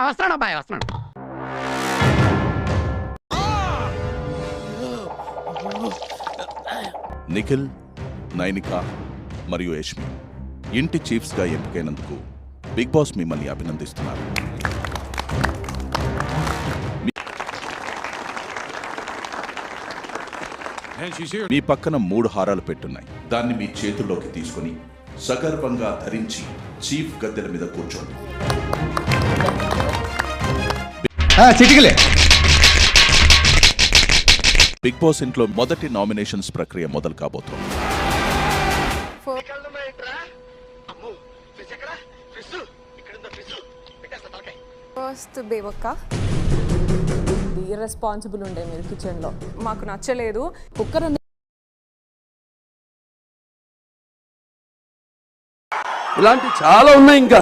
వస్తున్నాడు అబ్బాయి వస్తున్నాడు. నిఖిల్, నైనిక మరియు యష్మి ఇంటి చీఫ్స్ గా ఎంపికైనందుకు బిగ్ బాస్ మిమ్మల్ని అభినందిస్తున్నారు. మీ పక్కన 3 హారాలు పెట్టున్నాయి. దాన్ని మీ చేతుల్లోకి తీసుకుని సగర్వంగా ధరించి చీఫ్ గద్దెల మీద కూర్చోండి. బిగ్ బాస్ ఇంట్లో మొదటి నామినేషన్స్ ప్రక్రియ మొదలు కాబోతోంది. ఫస్ట్ బేవక్క ఇర్రెస్పాన్సిబుల్ ఉండే మీరు కిచెన్లో, మాకు నచ్చలేదు. కుక్కర్ ఇలాంటి చాలా ఉన్నాయి ఇంకా.